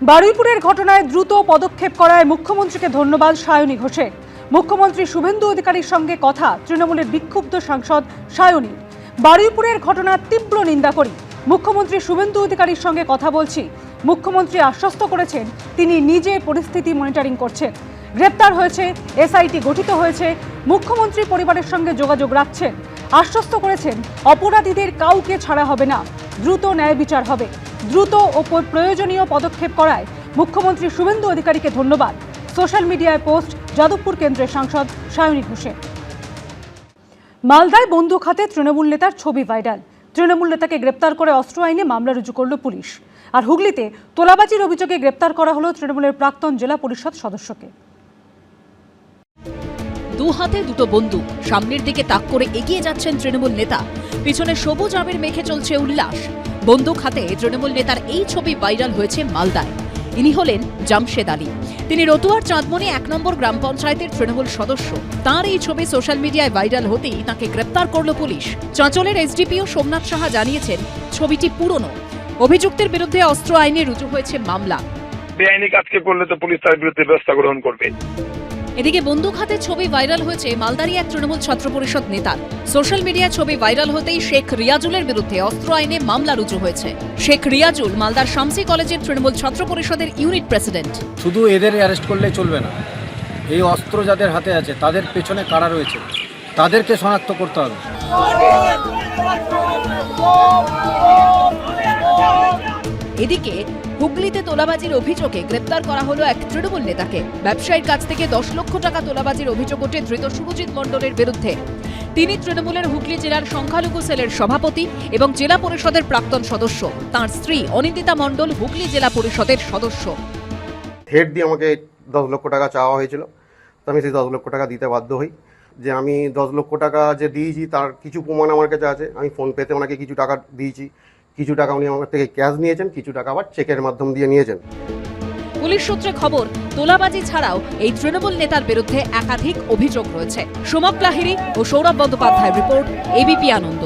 বারুইপুরের ঘটনায় দ্রুত পদক্ষেপ করায় মুখ্যমন্ত্রীকে ধন্যবাদ সায়নী ঘোষের। মুখ্যমন্ত্রী শুভেন্দু অধিকারীর সঙ্গে কথা তৃণমূলের বিক্ষুব্ধ সাংসদ সায়নী। বারুইপুরের ঘটনার তীব্র নিন্দা করি, মুখ্যমন্ত্রী শুভেন্দু অধিকারীর সঙ্গে কথা বলছি। মুখ্যমন্ত্রী আশ্বস্ত করেছেন তিনি নিজে পরিস্থিতি মনিটরিং করছেন। গ্রেপ্তার হয়েছে, এসআইটি গঠিত হয়েছে, মুখ্যমন্ত্রী পরিবারের সঙ্গে যোগাযোগ রাখছেন। আশ্বস্ত করেছেন অপরাধীদের কাউকে ছাড়া হবে না, দ্রুত ন্যায় বিচার হবে। দ্রুত ও প্রয়োজনীয় পদক্ষেপ করায় মুখ্যমন্ত্রী শুভেন্দু অধিকারীকে ধন্যবাদ। সোশ্যাল মিডিয়ায় পোস্ট যাদবপুর কেন্দ্রের সাংসদ সায়নী ঘোষের। মালদায় বন্দুক হাতে তৃণমূল নেতার ছবি ভাইরাল। তৃণমূল নেতাকে গ্রেপ্তার করে অস্ত্র আইনে মামলা রুজু করল পুলিশ। আর হুগলিতে তোলাবাজির অভিযোগে গ্রেপ্তার করা হলো তৃণমূলের প্রাক্তন জেলা পরিষদ সদস্যকে। দু হাতে দুটো বন্দুক, সামনের দিকে তাক করে এগিয়ে যাচ্ছেন তৃণমূল নেতা। পিছনে সবুজ আবির মেখে চলছে উল্লাস। বন্দুক হাতে তৃণমূল নেতার এই ছবি ভাইরাল হয়েছে মালদায়। ইনি হলেন জামশেদ আলী। তিনি রতুয়ার চাঁদমনি 1 নম্বর গ্রাম পঞ্চায়েতের তৃণমূল সদস্য। তার এই ছবি সোশ্যাল মিডিয়ায় ভাইরাল হতেই তাকে গ্রেপ্তার করল পুলিশ। চাঁচলের এসডিপিও সোমনাথ সাহা জানিয়েছেন ছবিটি পুরনো। অভিযুক্তের বিরুদ্ধে অস্ত্র আইনে রুজু হয়েছে মামলা। বেআইনি কাজকে করলে তো পুলিশ তার বিরুদ্ধে ব্যবস্থা গ্রহণ করবে। এদিকে বন্দুক হাতে ছবি ভাইরাল হয়েছে মালদারই এক তৃণমূল ছাত্র পরিষদ নেতার। সোশ্যাল মিডিয়ায় ছবি ভাইরাল হতেই শেখ রিয়াজুলের বিরুদ্ধে অস্ত্র আইনে মামলা রুজু হয়েছে। শেখ রিয়াজুল মালদার শামসি কলেজের তৃণমূল ছাত্র পরিষদের ইউনিট প্রেসিডেন্ট। শুধু এদের অ্যারেস্ট করলে চলবে না, এই অস্ত্র যাদের হাতে আছে তাদের পেছনে কারা রয়েছে তাদেরকে শনাক্ত করতে হবে। এদিকে হুগলিতে তোলাবাজির অভিযোগে গ্রেপ্তার করা হলো এক তৃণমূল নেতাকে। ব্যবসায়ীর কাছ থেকে 10 লক্ষ টাকা তোলাবাজির অভিযোগ ওঠে ধৃত শুভজিৎ মণ্ডলের বিরুদ্ধে। তিনি তৃণমূলের হুগলি জেলার সংখ্যালঘু সেলের সভাপতি এবং জেলা পরিষদের প্রাক্তন সদস্য। তার স্ত্রী অনিন্দিতা মণ্ডল হুগলি জেলা পরিষদের সদস্য। হেড দিয়ে আমাকে 10 লক্ষ টাকা চাওয়া হয়েছিল, তো আমি সেই 10 লক্ষ টাকা দিতে বাধ্য হই। যে আমি 10 লক্ষ টাকা যে দিয়েছি তার কিছু প্রমাণ আমার কাছে আছে। আমি ফোনপেতে ওনাকে কিছু টাকা দিয়েছি, কিছু টাকা উনি আমার থেকে ক্যাশ নিয়েছেন, কিছু টাকা আবার চেকের মাধ্যম দিয়ে নিয়েছেন। পুলিশ সূত্রে খবর, তোলাবাজি ছাড়াও এই তৃণমূল নেতার বিরুদ্ধে একাধিক অভিযোগ রয়েছে। সোমক লাহিড়ী ও সৌরভ বন্দ্যোপাধ্যায়ের রিপোর্ট, এবিপি আনন্দ।